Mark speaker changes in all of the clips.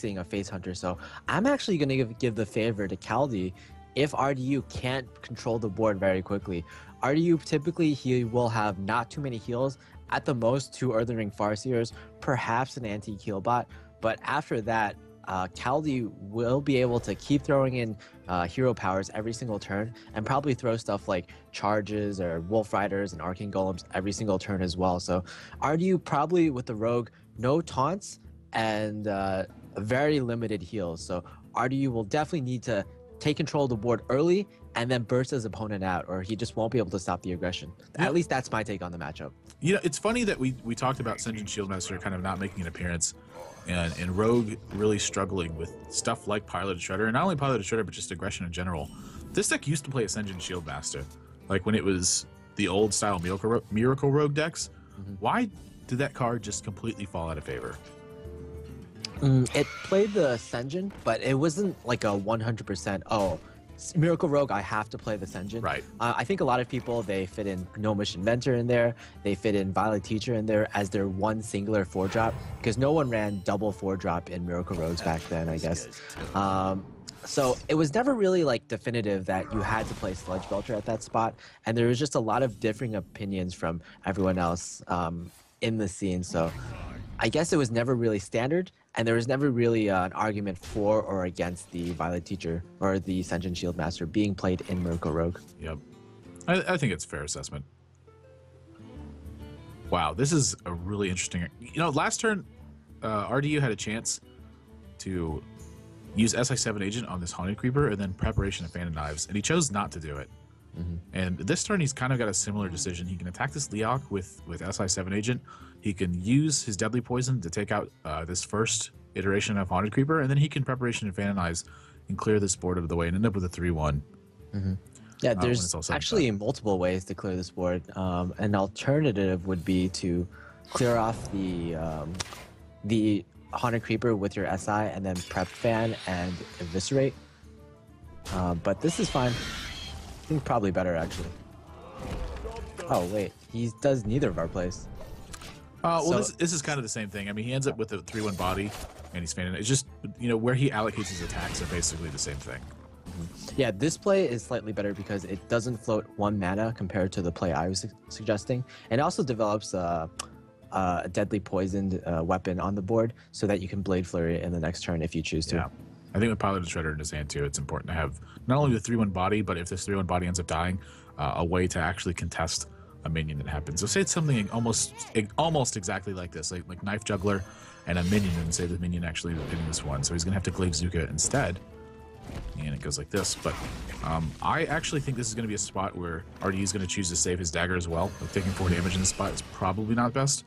Speaker 1: facing a Face Hunter, so I'm actually going to give the favor to Kaldi if RDU can't control the board very quickly. RDU, typically, he will have not too many heals, at the most 2 Earthen Ring Farseers, perhaps an anti-heal bot, but after that, Kaldi will be able to keep throwing in hero powers every single turn and probably throw stuff like charges or wolf riders and arcane golems every single turn as well. So RDU probably with the rogue, no taunts and very limited heals. So RDU will definitely need to take control of the board early and then burst his opponent out, or he just won't be able to stop the aggression. Yeah. At least that's my take on the matchup.
Speaker 2: You know, it's funny that we talked about Senjin Shieldmaster kind of not making an appearance and Rogue really struggling with stuff like Piloted Shredder, and not only Piloted Shredder, but just aggression in general. This deck used to play Ascension Shieldmaster, like when it was the old style Miracle Rogue decks. Why did that card just completely fall out of favor?
Speaker 1: It played the Senjin, but it wasn't like a 100%, oh, Miracle Rogue, I have to play the Senjin.
Speaker 2: Right.
Speaker 1: I think a lot of people, they fit in Gnomish Inventor in there, they fit in Violet Teacher in there as their one singular 4-drop, because no one ran double 4-drop in Miracle Rogues back then, I guess. So it was never really like definitive that you had to play Sludge Belcher at that spot, and there was just a lot of differing opinions from everyone else in the scene. So I guess it was never really standard, and there was never really an argument for or against the Violet Teacher or the Senjin Shieldmaster being played in Miracle Rogue.
Speaker 2: Yep. I think it's a fair assessment. Wow, this is a really interesting... You know, last turn, RDU had a chance to use SI7 Agent on this Haunted Creeper and then Preparation of Fan of Knives, and he chose not to do it. And this turn, he's kind of got a similar decision. He can attack this Leok with SI7 Agent. He can use his Deadly Poison to take out this first iteration of Haunted Creeper, and then he can Preparation and Fan of Knives and clear this board out of the way and end up with a 3-1.
Speaker 1: Yeah, there's actually multiple ways to clear this board. An alternative would be to clear off the Haunted Creeper with your SI and then Prep Fan and Eviscerate. But this is fine. I think probably better, actually. Oh, wait. He does neither of our plays.
Speaker 2: Well, so, this is kind of the same thing. I mean, he ends up with a 3-1 body, and he's fanning. It's just, you know, where he allocates his attacks are basically the same thing.
Speaker 1: Yeah, this play is slightly better because it doesn't float 1 mana compared to the play I was suggesting. And it also develops a deadly poisoned weapon on the board so that you can Blade Flurry it in the next turn if you choose to. Yeah.
Speaker 2: I think with Piloted Shredder in his hand too, it's important to have not only the 3-1 body, but if this 3-1 body ends up dying, a way to actually contest a minion that happens. So say it's something almost exactly like this, like Knife Juggler and a minion, and say the minion actually hitting this one. So he's gonna have to Glaive Zuka instead, and it goes like this. But I actually think this is gonna be a spot where RDU is gonna choose to save his dagger as well. Like taking 4 damage in this spot is probably not best.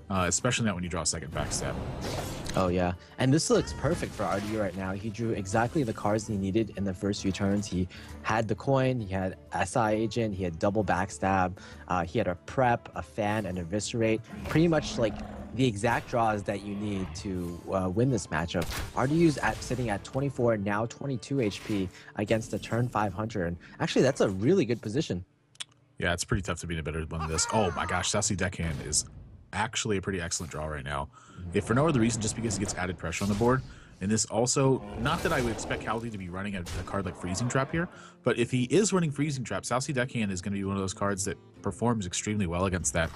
Speaker 2: Especially not when you draw a second backstab.
Speaker 1: Oh yeah, and this looks perfect for RDU right now. He drew exactly the cards he needed in the first few turns. He had the coin, he had SI Agent, he had double backstab, he had a prep, a fan, and eviscerate. Pretty much like the exact draws that you need to win this matchup. RDU's sitting at 24, now 22 HP against a turn 5 Hunter, and actually that's a really good position.
Speaker 2: Yeah, it's pretty tough to beat a better one than this. Oh my gosh, Sassy Deckhand is actually a pretty excellent draw right now, if for no other reason just because he gets added pressure on the board. And this also, not that I would expect Kaldi to be running a card like Freezing Trap here, but if he is running Freezing Trap, Sassy Deckhand is going to be one of those cards that performs extremely well against that.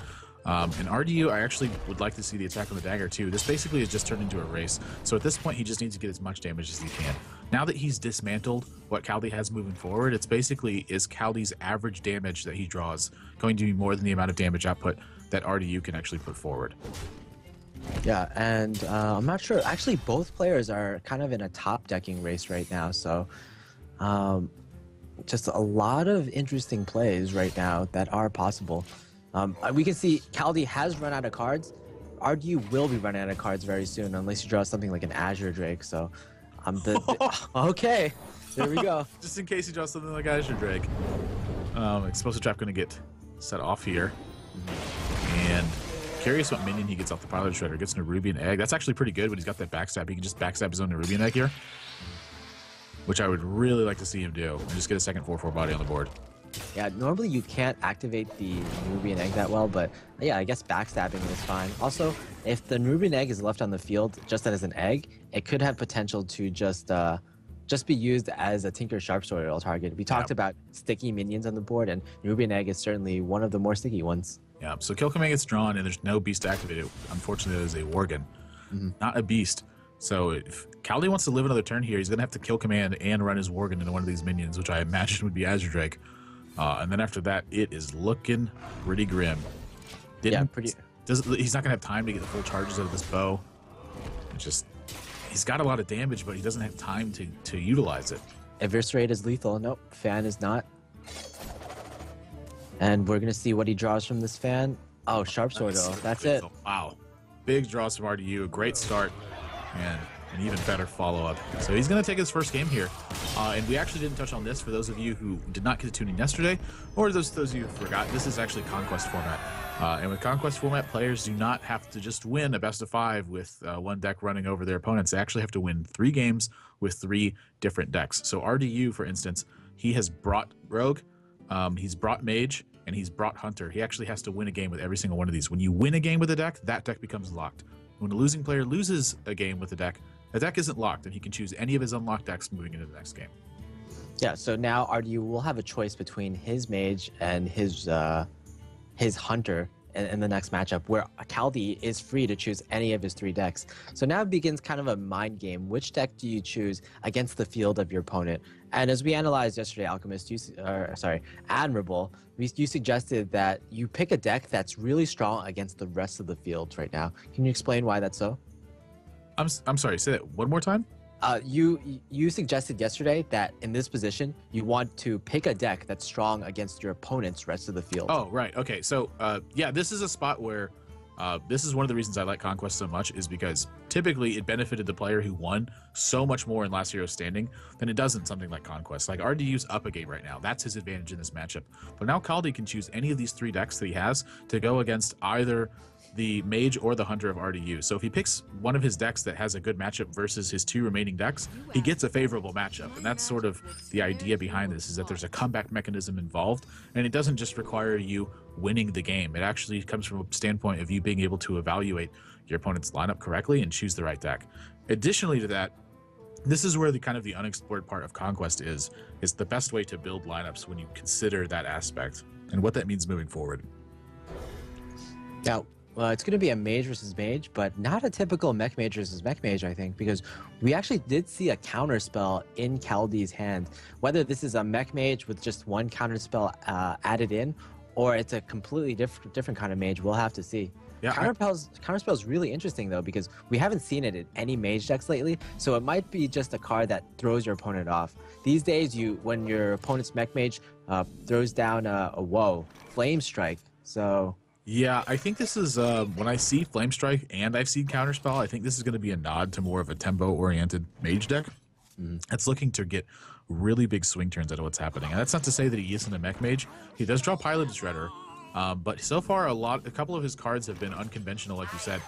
Speaker 2: And RDU, I actually would like to see the attack on the dagger too. This basically has just turned into a race, so at this point he just needs to get as much damage as he can. Now that he's dismantled what Kaldi has moving forward, it's basically is Kaldi's average damage that he draws going to be more than the amount of damage output that RDU can actually put forward.
Speaker 1: Yeah, and I'm not sure. Actually, both players are kind of in a top decking race right now, so just a lot of interesting plays right now that are possible. We can see Kaldi has run out of cards. RDU will be running out of cards very soon, unless you draw something like an Azure Drake. So, okay, there we go.
Speaker 2: Just in case you draw something like Azure Drake. Explosive Trap going to get set off here. And curious what minion he gets off the Piloted Shredder. Gets an Nerubian Egg. That's actually pretty good when he's got that backstab. He can just backstab his own Nerubian Egg here, which I would really like to see him do. And just get a second 4/4 body on the board.
Speaker 1: Yeah, normally you can't activate the Nerubian Egg that well, but yeah, I guess backstabbing is fine. Also, if the Nerubian Egg is left on the field just as an egg, it could have potential to just be used as a Tinker Sharp Sword target. We talked about sticky minions on the board, and Nubian Egg is certainly one of the more sticky ones.
Speaker 2: Yeah, so Kill Command gets drawn, and there's no beast activated. Unfortunately, it is a Worgen, not a beast. So if Kaldi wants to live another turn here, he's going to have to Kill Command and run his Worgen into one of these minions, which I imagine would be Azure Drake. And then after that, it is looking pretty grim. He's not going to have time to get the full charges out of this bow. It's just, he's got a lot of damage, but he doesn't have time to utilize it.
Speaker 1: Eviscerate is lethal. Nope, Fan is not. And we're going to see what he draws from this Fan. Oh, Sharp Sword, though. That's it.
Speaker 2: Wow. Big draws from RDU. A great start. And an even better follow-up. So he's going to take his first game here. And we actually didn't touch on this for those of you who did not get to tune in yesterday, or those of you who forgot. This is actually Conquest format. And with Conquest format, players do not have to just win a best-of-5 with one deck running over their opponents. They actually have to win 3 games with 3 different decks. So RDU, for instance, he has brought Rogue, he's brought Mage, and he's brought Hunter. He actually has to win a game with every single one of these. When you win a game with a deck, that deck becomes locked. When a losing player loses a game with a deck isn't locked, and he can choose any of his unlocked decks moving into the next game.
Speaker 1: Yeah, so now RDU will have a choice between his Mage and his Hunter in the next matchup, where Kaldi is free to choose any of his 3 decks. So now it begins kind of a mind game. Which deck do you choose against the field of your opponent? And as we analyzed yesterday, Alchemist, Admirable, you suggested that you pick a deck that's really strong against the rest of the field right now. Can you explain why that's so?
Speaker 2: I'm sorry, say that one more time?
Speaker 1: You suggested yesterday that in this position, you want to pick a deck that's strong against your opponent's rest of the field.
Speaker 2: Oh, right. Okay. So, yeah, this is a spot where this is one of the reasons I like Conquest so much, is because typically it benefited the player who won so much more in Last Hero Standing than it does in something like Conquest. Like RDU's up a game right now. That's his advantage in this matchup. But now Kaldi can choose any of these 3 decks that he has to go against either the Mage or the Hunter of RDU. So if he picks one of his decks that has a good matchup versus his 2 remaining decks, he gets a favorable matchup. And that's sort of the idea behind this, is that there's a comeback mechanism involved, and it doesn't just require you winning the game. It actually comes from a standpoint of you being able to evaluate your opponent's lineup correctly and choose the right deck. Additionally to that, this is where the kind of the unexplored part of Conquest is the best way to build lineups when you consider that aspect and what that means moving forward.
Speaker 1: Now, it's going to be a Mage versus Mage, but not a typical Mech Mage versus Mech Mage, I think, because we actually did see a counterspell in Kaldi's hand. Whether this is a Mech Mage with just one counterspell added in, or it's a completely different kind of Mage, we'll have to see. Yeah, Counterspell is really interesting, though, because we haven't seen it in any Mage decks lately, so it might be just a card that throws your opponent off. These days, when your opponent's Mech Mage throws down a Flame Strike, so...
Speaker 2: Yeah, I think this is, when I see Flame Strike and I've seen Counterspell, I think this is going to be a nod to more of a tempo-oriented Mage deck. It's looking to get really big swing turns out of what's happening. And that's not to say that he isn't a Mech Mage. He does draw Pilot Shredder, but so far a couple of his cards have been unconventional, like you said,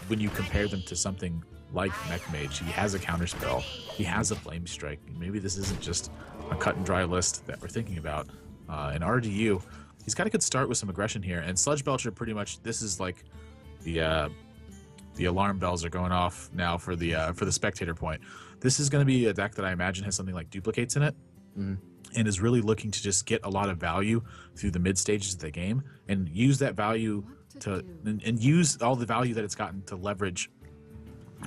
Speaker 2: when you compare them to something like Mech Mage. He has a Counterspell, he has a Flame Strike. Maybe this isn't just a cut and dry list that we're thinking about. In RDU, he's got a good start with some aggression here, and Sludge Belcher pretty much, this is like the alarm bells are going off now for the spectator point. This is going to be a deck that I imagine has something like Duplicates in it, and is really looking to just get a lot of value through the mid stages of the game, and use that value and use all the value that it's gotten to leverage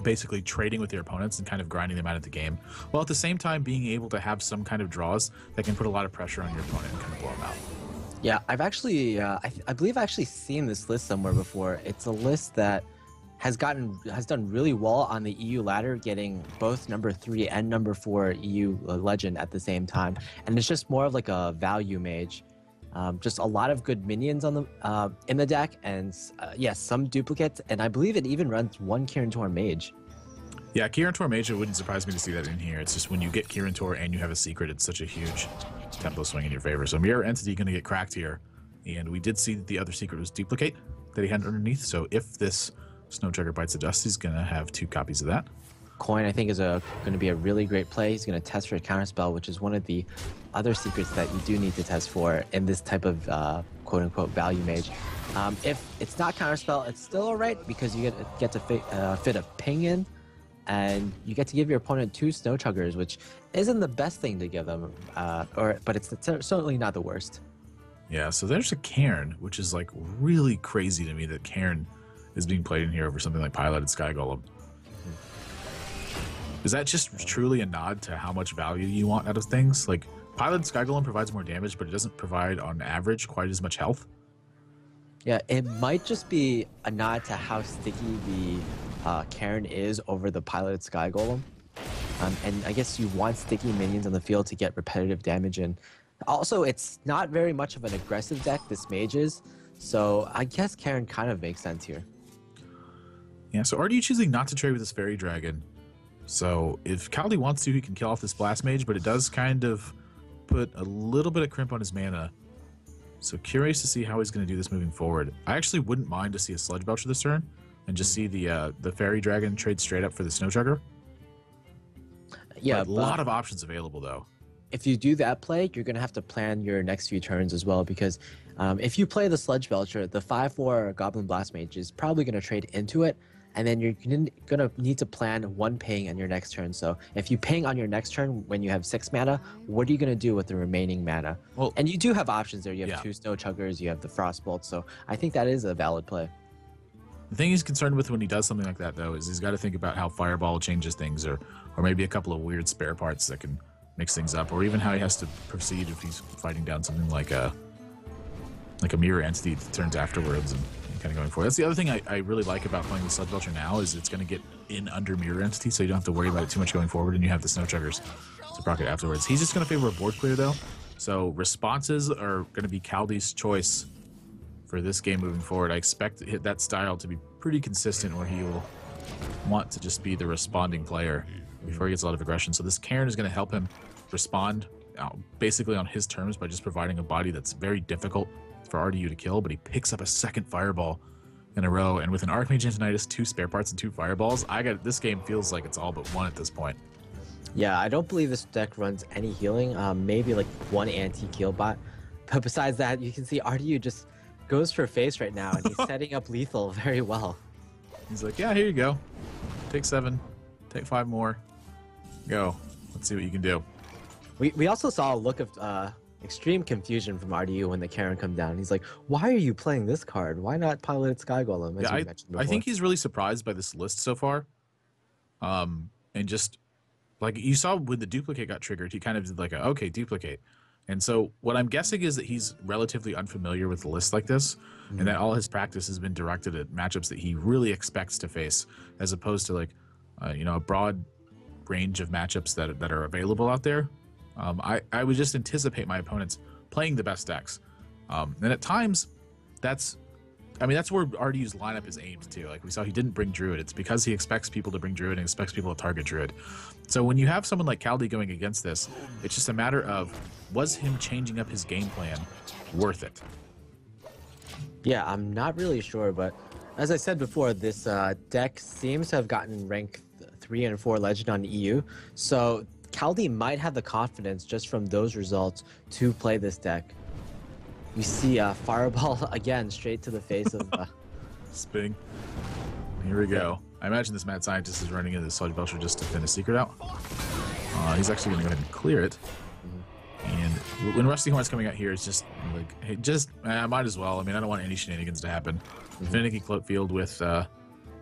Speaker 2: basically trading with your opponents and kind of grinding them out of the game, while at the same time being able to have some kind of draws that can put a lot of pressure on your opponent and kind of blow them out.
Speaker 1: Yeah, I've actually, I believe I've actually seen this list somewhere before. It's a list that has done really well on the EU ladder, getting both number 3 and number 4 EU legend at the same time, and it's just more of like a value Mage. Just a lot of good minions on the in the deck, and yes, some duplicates, and I believe it even runs 1 Kirin Tor Mage.
Speaker 2: Yeah, Kirin Tor Mage, it wouldn't surprise me to see that in here. It's just when you get Kirin Tor and you have a secret, it's such a huge tempo swing in your favor. So Mirror Entity going to get cracked here, and we did see that the other secret was Duplicate that he had underneath. So if this Snow Trigger bites the dust, he's going to have 2 copies of that.
Speaker 1: Coin, I think, is going to be a really great play. He's going to test for a Counterspell, which is one of the other secrets that you do need to test for in this type of quote-unquote value Mage. If it's not Counterspell, it's still all right because you get to fit a ping in. and you get to give your opponent 2 snow chuggers, which isn't the best thing to give them, but it's certainly not the worst.
Speaker 2: Yeah, so there's a Cairn, which is like really crazy to me that Cairn is being played in here over something like Piloted Sky Golem. Is that just truly a nod to how much value you want out of things? Like, Piloted Sky Golem provides more damage, but it doesn't provide, on average, quite as much health.
Speaker 1: Yeah, it might just be a nod to how sticky the Cairn is over the Piloted Sky Golem. And I guess you want sticky minions on the field to get repetitive damage in. Also, it's not very much of an aggressive deck, this mage is, so I guess Cairn kind of makes sense here.
Speaker 2: Yeah, so RDU choosing not to trade with this Fairy Dragon. So if Kaldi wants to, he can kill off this Blast Mage, but it does kind of put a little bit of crimp on his mana. So curious to see how he's going to do this moving forward. I actually wouldn't mind to see a Sludge Belcher this turn and just see the Fairy Dragon trade straight up for the Snow Chugger.
Speaker 1: Yeah,
Speaker 2: but a lot of options available, though.
Speaker 1: If you do that play, you're going to have to plan your next few turns as well, because if you play the Sludge Belcher, the 5/4 Goblin Blast Mage is probably going to trade into it, and then you're going to need to plan 1 ping on your next turn. So if you ping on your next turn when you have 6 mana, what are you going to do with the remaining mana? Well, and you do have options there. You have 2 Snow Chuggers, you have the Frostbolt, so I think that is a valid play.
Speaker 2: The thing he's concerned with when he does something like that, though, is he's got to think about how Fireball changes things, or maybe a couple of weird spare parts that can mix things up, or even how he has to proceed if he's fighting down something like a mirror entity that turns afterwards and kind of going forward. That's the other thing I really like about playing the Sludge Belcher now, is it's going to get in under mirror entity, so you don't have to worry about it too much going forward, and you have the Snow Chuggers to proc it afterwards. He's just going to favor a board clear, though, so responses are going to be Kaldi's choice for this game moving forward. I expect that style to be pretty consistent, where he will want to just be the responding player before he gets a lot of aggression. So this Cairn is going to help him respond basically on his terms by just providing a body that's very difficult for RDU to kill, but he picks up a second Fireball in a row, and with an Archmage Antonidas, 2 spare parts, and 2 Fireballs, this game feels like it's all but one at this point.
Speaker 1: Yeah, I don't believe this deck runs any healing, maybe like 1 anti-heal bot, but besides that, you can see RDU just goes for face right now, and he's setting up lethal very well.
Speaker 2: He's like, yeah, here you go. Take 7, take 5 more. Go. Let's see what you can do.
Speaker 1: We also saw a look of extreme confusion from RDU when the Cairn come down. He's like, why are you playing this card? Why not Piloted Sky Golem, as you mentioned before?
Speaker 2: I think he's really surprised by this list so far. And just, like, you saw when the duplicate got triggered, he kind of did like okay, duplicate. And so what I'm guessing is that he's relatively unfamiliar with a list like this, and that all his practice has been directed at matchups that he really expects to face, as opposed to, like, a broad range of matchups that are available out there. I would just anticipate my opponents playing the best decks. And at times, that's where RDU's lineup is aimed to. Like we saw, he didn't bring Druid. It's because he expects people to bring Druid and expects people to target Druid. So when you have someone like Kaldi going against this, it's just a matter of, was him changing up his game plan worth it?
Speaker 1: Yeah, I'm not really sure, but as I said before, this deck seems to have gotten rank 3 and 4 Legend on EU. So Kaldi might have the confidence just from those results to play this deck. We see Fireball again straight to the face of
Speaker 2: Sping. Here we go. I imagine this mad scientist is running into the Sludge Belcher just to thin a secret out. He's actually going to go ahead and clear it. And when Rusty Horn's coming out here, it's just like, hey, I might as well. I mean, I don't want any shenanigans to happen. Finicky Cloak Field with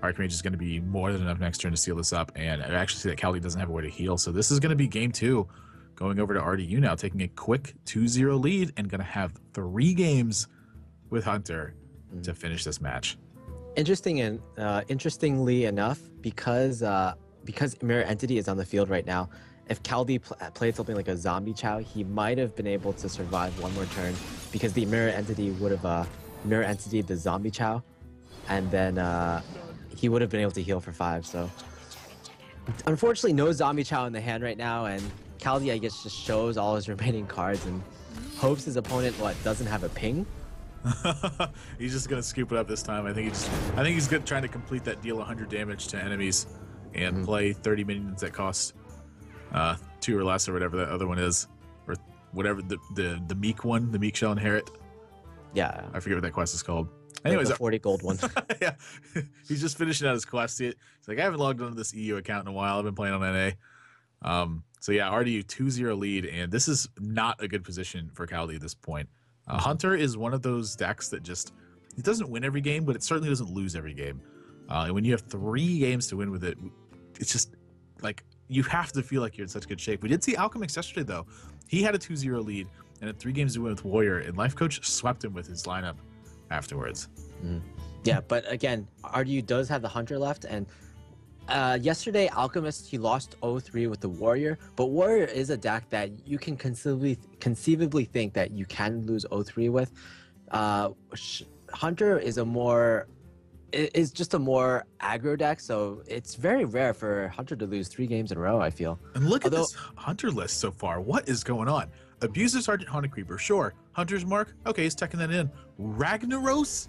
Speaker 2: Archmage is going to be more than enough next turn to seal this up, and I actually see that Kaldi doesn't have a way to heal, so this is going to be game 2, going over to RDU now, taking a quick 2-0 lead, and going to have 3 games with Hunter to finish this match.
Speaker 1: Interestingly enough, because Mirror Entity is on the field right now, if Kaldi played something like a Zombie Chow, he might have been able to survive 1 more turn, because the Mirror Entity would have Mirror Entity the Zombie Chow, and then he would have been able to heal for 5. So unfortunately, no Zombie Chow in the hand right now, and Kaldi, I guess, just shows all his remaining cards and hopes his opponent doesn't have a ping.
Speaker 2: He's just gonna scoop it up this time. I think he's good, trying to complete that deal 100 damage to enemies and play 30 minions that cost 2 or less, or whatever that other one is, or whatever the meek one, the meek shall inherit.
Speaker 1: Yeah,
Speaker 2: I forget what that quest is called. Anyways,
Speaker 1: the 40 gold one.
Speaker 2: yeah, he's just finishing out his quest. He's like, I haven't logged onto this EU account in a while. I've been playing on NA. So yeah, RDU 2-0 lead, and this is not a good position for Kaldi at this point. Hunter is one of those decks that just, it doesn't win every game, but it certainly doesn't lose every game. And when you have 3 games to win with it, it's just like you have to feel like you're in such good shape. We did see Alchemix yesterday though. He had a 2-0 lead and had 3 games to win with Warrior, and Life Coach swept him with his lineup afterwards.
Speaker 1: Yeah, but again, RDU does have the Hunter left, and yesterday Alchemist, he lost 0-3 with the Warrior, but Warrior is a deck that you can conceivably think that you can lose 0-3 with. Hunter is just a more aggro deck, so it's very rare for Hunter to lose 3 games in a row, I feel.
Speaker 2: And look at this Hunter list so far. What is going on? Abuser Sergeant Haunted Creeper, sure. Hunter's Mark, okay, he's teching that in. Ragnaros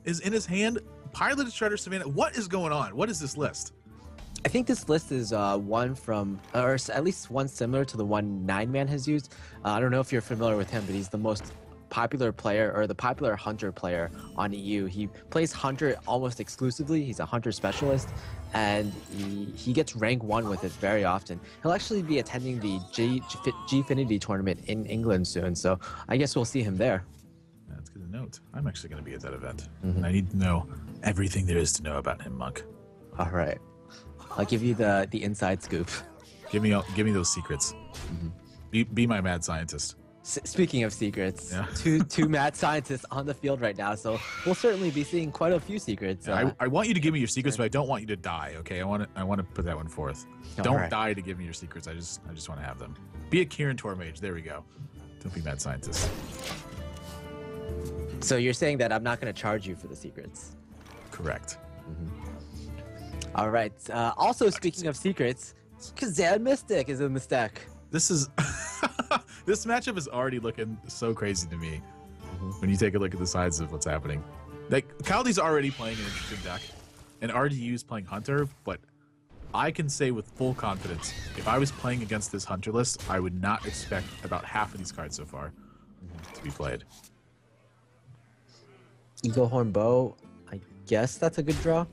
Speaker 2: is in his hand. Piloted Shredder Savannah. What is going on? What is this list?
Speaker 1: I think this list is one from, or at least one similar to the one 9man has used. I don't know if you're familiar with him, but he's the most popular player, or the popular Hunter player on EU. He plays Hunter almost exclusively. He's a Hunter specialist, and he gets rank 1 with it very often. He'll actually be attending the Gfinity tournament in England soon, so I guess we'll see him there.
Speaker 2: That's good to note. I'm actually going to be at that event. I need to know everything there is to know about him, Monk.
Speaker 1: All right, I'll give you the inside scoop.
Speaker 2: Give me those secrets. Be my mad scientist.
Speaker 1: Speaking of secrets,
Speaker 2: yeah.
Speaker 1: two mad scientists on the field right now, so we'll certainly be seeing quite a few secrets.
Speaker 2: I want you to give me your secrets, but I don't want you to die. Okay, I want to put that one forth. Don't die to give me your secrets. I just want to have them. Be a Kieran Tormage. There we go. Don't be mad scientist.
Speaker 1: So you're saying that I'm not going to charge you for the secrets?
Speaker 2: Correct.
Speaker 1: All right. Also, speaking of secrets, Kazan Mystic is in this deck.
Speaker 2: This is this matchup is already looking so crazy to me when you take a look at the sides of what's happening. Like, Kaldi's already playing an interesting deck, and RDU is playing Hunter, but I can say with full confidence, if I was playing against this Hunter list, I would not expect about half of these cards so far to be played.
Speaker 1: Eagle Horn Bow, I guess that's a good draw.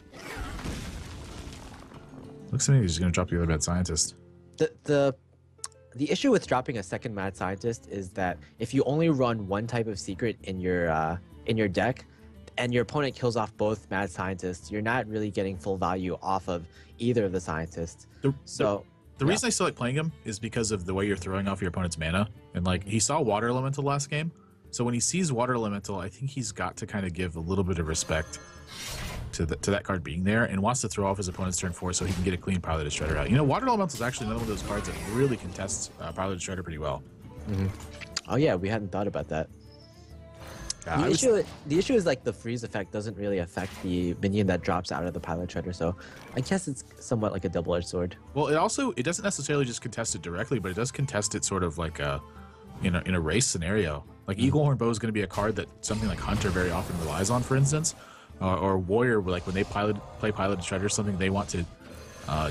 Speaker 2: Looks to me he's going to drop the other Mad Scientist.
Speaker 1: The issue with dropping a second Mad Scientist is that if you only run one type of secret in your deck, and your opponent kills off both Mad Scientists, you're not really getting full value off of either of the Scientists. The
Speaker 2: reason I still like playing him is because of the way you're throwing off your opponent's mana. And like, he saw Water Elemental last game, so when he sees Water Elemental, I think he's got to kind of give a little bit of respect to that card being there, and wants to throw off his opponent's turn 4 so he can get a clean Piloted Shredder out. You know, Water Elemental is actually another one of those cards that really contests Piloted Shredder pretty well.
Speaker 1: Oh yeah, we hadn't thought about that. The issue is like the freeze effect doesn't really affect the minion that drops out of the Pilot Shredder, so I guess it's somewhat like a double-edged sword.
Speaker 2: Well, it doesn't necessarily just contest it directly, but it does contest it sort of like in a race scenario. Like Eagle Horn Bow is going to be a card that something like Hunter very often relies on, for instance, or Warrior, like when they play Piloted Shredder, something they want to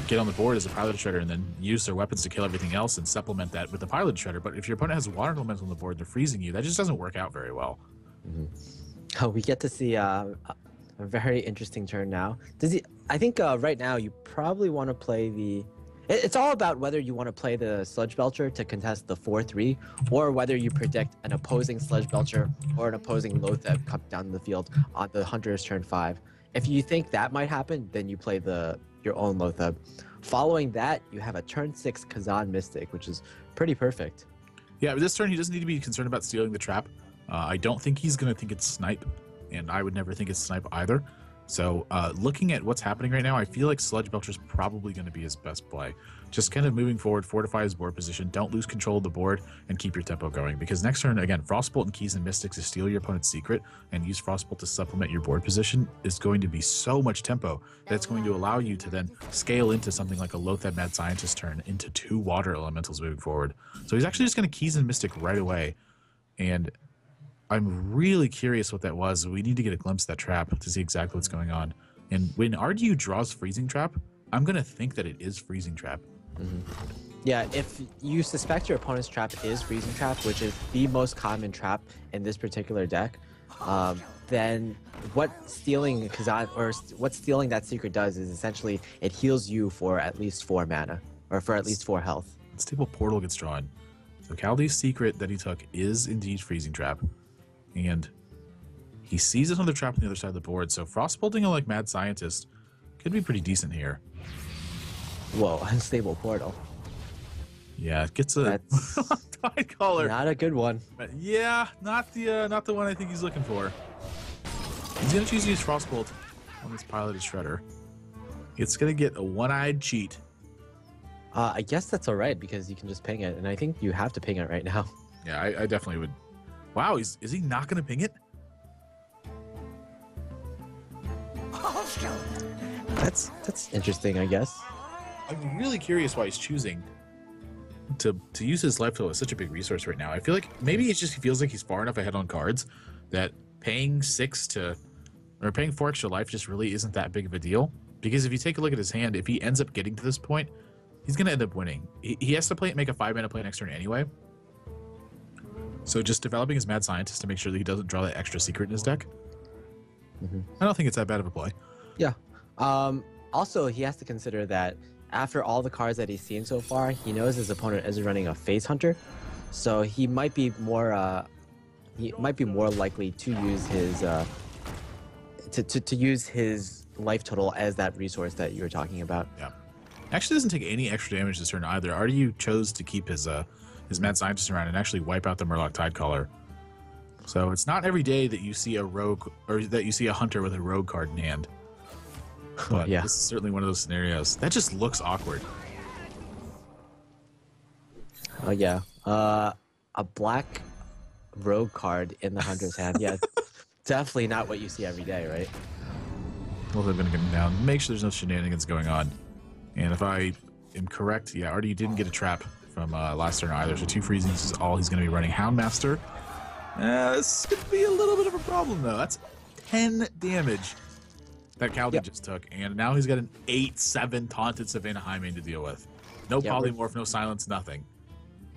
Speaker 2: get on the board as a Piloted Shredder and then use their weapons to kill everything else and supplement that with the Piloted Shredder. But if your opponent has a Water Elemental on the board and they're freezing you, that just doesn't work out very well.
Speaker 1: Oh, we get to see a very interesting turn now. I think right now you probably want to play the... It's all about whether you want to play the Sludge Belcher to contest the 4-3, or whether you predict an opposing Sludge Belcher or an opposing Lotheb come down the field on the Hunter's turn 5. If you think that might happen, then you play your own Lotheb. Following that, you have a turn 6 Kazan Mystic, which is pretty perfect.
Speaker 2: Yeah, but this turn he doesn't need to be concerned about stealing the trap. I don't think he's going to think it's Snipe, and I would never think it's Snipe either. So looking at what's happening right now, I feel like Sludge Belcher is probably going to be his best play. Just kind of moving forward, fortify his board position, don't lose control of the board, and keep your tempo going. Because next turn, again, Frostbolt and Keys and Mystics to steal your opponent's secret and use Frostbolt to supplement your board position is going to be so much tempo that's going to allow you to then scale into something like a Lotheb Mad Scientist turn into 2 Water Elementals moving forward. So he's actually just going to Keys and Mystic right away. And I'm really curious what that was. We need to get a glimpse of that trap to see exactly what's going on. And when RDU draws Freezing Trap, I'm going to think that it is Freezing Trap.
Speaker 1: Yeah, if you suspect your opponent's trap is Freezing Trap, which is the most common trap in this particular deck, then what stealing Kazan or what stealing that secret does is essentially it heals you for at least 4 mana or for at least 4 health.
Speaker 2: Stable Portal gets drawn. So Kaldi's secret that he took is indeed Freezing Trap, and he sees another trap on the other side of the board. So Frostbolting like Mad Scientist could be pretty decent here.
Speaker 1: Whoa, unstable portal.
Speaker 2: Yeah, it gets a Tide Caller.
Speaker 1: Not a good one.
Speaker 2: But yeah, not the one I think he's looking for. He's gonna choose to use Frostbolt on this piloted Shredder. It's gonna get a one-eyed cheat.
Speaker 1: I guess that's all right because you can just ping it, and I think you have to ping it right now.
Speaker 2: Yeah, I definitely would. Wow, is he not gonna ping it?
Speaker 1: That's interesting, I guess.
Speaker 2: I'm really curious why he's choosing to use his life total as such a big resource right now. I feel like maybe he feels like he's far enough ahead on cards that paying 4 extra life just really isn't that big of a deal. Because if you take a look at his hand, if he ends up getting to this point, he's gonna end up winning. He has to make a 5-mana play next turn anyway. So just developing his Mad Scientist to make sure that he doesn't draw that extra secret in his deck. I don't think it's that bad of a play.
Speaker 1: Yeah. Also, he has to consider that after all the cards that he's seen so far, he knows his opponent is running a Phase Hunter, so he might be more likely to use his to use his life total as that resource that you were talking about.
Speaker 2: Yeah. Actually doesn't take any extra damage this turn either. RDU chose to keep his Mad Scientist around and actually wipe out the Murloc Tidecaller. So it's not every day that you see a rogue or that you see a hunter with a rogue card in hand. But yeah, this is certainly one of those scenarios. That just looks awkward.
Speaker 1: Oh yeah. A black rogue card in the hunter's hand. Yeah. Definitely not what you see every day, right?
Speaker 2: Well, they're gonna get him down. Make sure there's no shenanigans going on. And if I am correct, yeah, Artie didn't get a trap from last turn either, so 2 freezings is all he's going to be running. Houndmaster. This could be a little bit of a problem, though. That's 10 damage that Kaldi just took, and now he's got an 8/7 Taunted Savannah Highmane to deal with. No polymorph, no silence, nothing.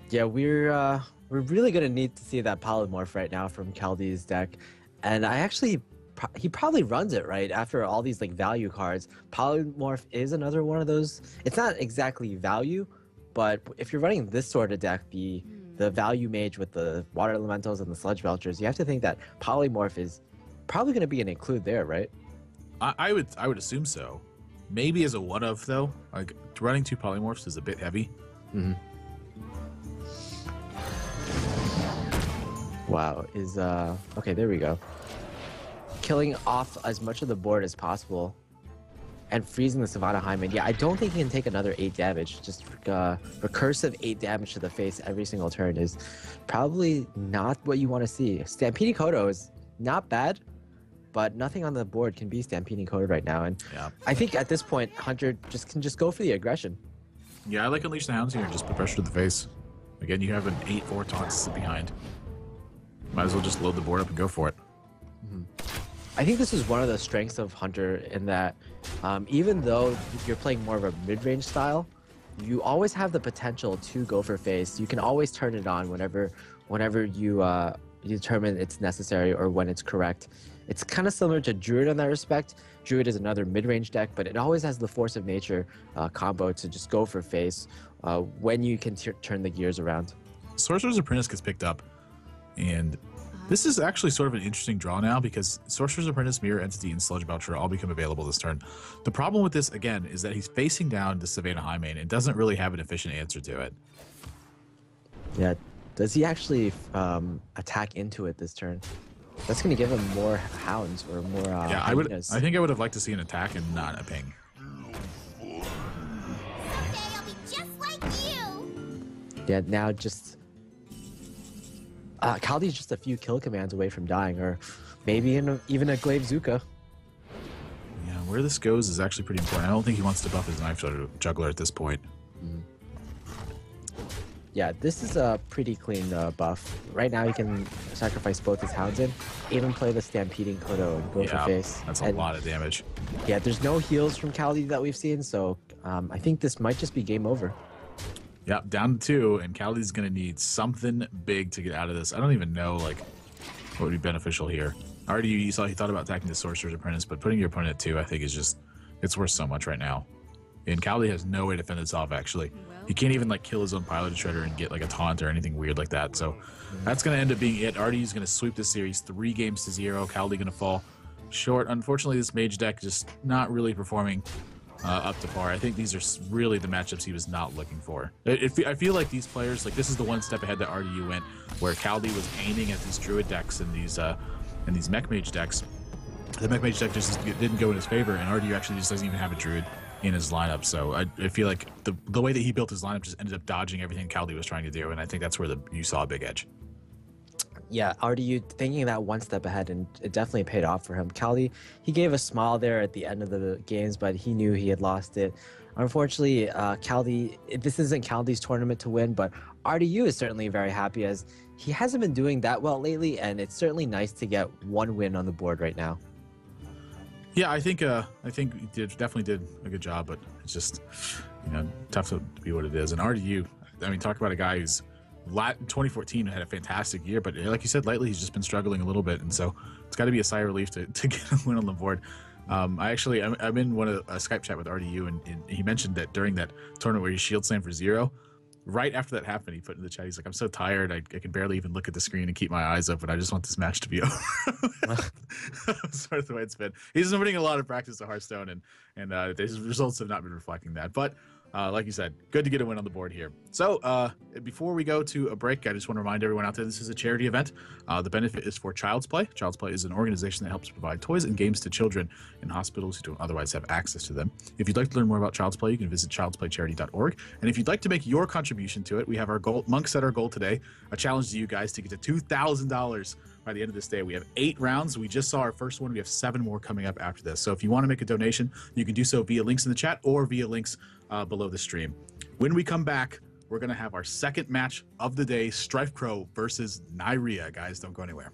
Speaker 1: Yeah, we're really going to need to see that polymorph right now from Kaldi's deck, and he probably runs it right after all these like value cards. Polymorph is another one of those. It's not exactly value, but if you're running this sort of deck, the value mage with the water elementals and the sludge belchers, you have to think that polymorph is probably going to be an include there, right?
Speaker 2: I would assume so. Maybe as a one of though. Like running 2 polymorphs is a bit heavy.
Speaker 1: Wow, okay, there we go. Killing off as much of the board as possible and freezing the Savannah Highmane. Yeah, I don't think he can take another 8 damage. Just recursive 8 damage to the face every single turn is probably not what you want to see. Stampeding Kodo is not bad, but nothing on the board can be Stampeding Kodo right now. And I think at this point, Hunter can just go for the aggression.
Speaker 2: Yeah, I like Unleash the Hounds here and just put pressure to the face. Again, you have an 8/4 taunt to sit behind. Might as well just load the board up and go for it.
Speaker 1: I think this is one of the strengths of Hunter in that even though you're playing more of a mid-range style, you always have the potential to go for face. You can always turn it on whenever you determine it's necessary or when it's correct. It's kind of similar to Druid in that respect. Druid is another mid-range deck, but it always has the Force of Nature combo to just go for face when you can turn the gears around.
Speaker 2: Sorcerer's Apprentice gets picked up, and this is actually sort of an interesting draw now because Sorcerer's Apprentice, Mirror Entity, and Sludge Belcher all become available this turn. The problem with this, again, is that he's facing down the Savannah Highmane and doesn't really have an efficient answer to it.
Speaker 1: Yeah, does he actually attack into it this turn? That's going to give him more hounds or more.
Speaker 2: Yeah, I think I would have liked to see an attack and not a ping.
Speaker 3: Someday I'll be just like you.
Speaker 1: Yeah, now just Kaldi's just a few kill commands away from dying, or maybe even a Glaive Zuka.
Speaker 2: Yeah, where this goes is actually pretty important. I don't think he wants to buff his Knife Juggler at this point.
Speaker 1: Yeah, this is a pretty clean buff. Right now he can sacrifice both his hounds in, even play the Stampeding Kodo and go for face.
Speaker 2: That's a lot of damage.
Speaker 1: Yeah, there's no heals from Kaldi that we've seen, so I think this might just be game over.
Speaker 2: Yep, down to 2, and Kaldi's going to need something big to get out of this. I don't even know, like, what would be beneficial here. Already, you saw he thought about attacking the Sorcerer's Apprentice, but putting your opponent at 2, I think, is just, it's worth so much right now. And Kaldi has no way to defend itself, actually. He can't even, like, kill his own Pilot Shredder and get, like, a taunt or anything weird like that. So that's going to end up being it. RDU's going to sweep the series 3 games to 0. Kaldi going to fall short. Unfortunately, this Mage deck just not really performing up to par. I think these are really the matchups he was not looking for. I feel like these players, like, this is the one step ahead that RDU went, where Kaldi was aiming at these Druid decks and these Mech Mage decks. The Mech Mage deck just didn't go in his favor, and RDU actually just doesn't even have a Druid in his lineup. So I feel like the way that he built his lineup just ended up dodging everything Kaldi was trying to do, and I think that's where you saw a big edge.
Speaker 1: Yeah, RDU thinking that one step ahead, and it definitely paid off for him. Kaldi, he gave a smile there at the end of the games, but he knew he had lost it. Unfortunately, Kaldi, this isn't Kaldi's tournament to win, but RDU is certainly very happy as he hasn't been doing that well lately, and it's certainly nice to get one win on the board right now.
Speaker 2: Yeah, I think he definitely did a good job, but it's just, tough to be what it is. And RDU, I mean, talk about a guy who's 2014 had a fantastic year, but like you said, lately he's just been struggling a little bit, and so it's got to be a sigh of relief to get a win on the board. I'm in a Skype chat with RDU, and he mentioned that during that tournament where he shield slammed for 0, right after that happened, he put in the chat, he's like, I'm so tired, I can barely even look at the screen and keep my eyes open. I just want this match to be over. Sort of the way it's been. He's been putting a lot of practice at Hearthstone, and his results have not been reflecting that. But like you said, good to get a win on the board here. So before we go to a break, I just want to remind everyone out there this is a charity event. The benefit is for Child's Play. Child's Play is an organization that helps provide toys and games to children in hospitals who don't otherwise have access to them. If you'd like to learn more about Child's Play, you can visit childsplaycharity.org. And if you'd like to make your contribution to it, we have our goal. Monk set our goal today, a challenge to you guys to get to $2,000 by the end of this day. We have 8 rounds. We just saw our first one. We have 7 more coming up after this. So if you want to make a donation, you can do so via links in the chat or via links below the stream. When we come back, we're going to have our second match of the day, Strife Crow versus Nyria. Guys, don't go anywhere.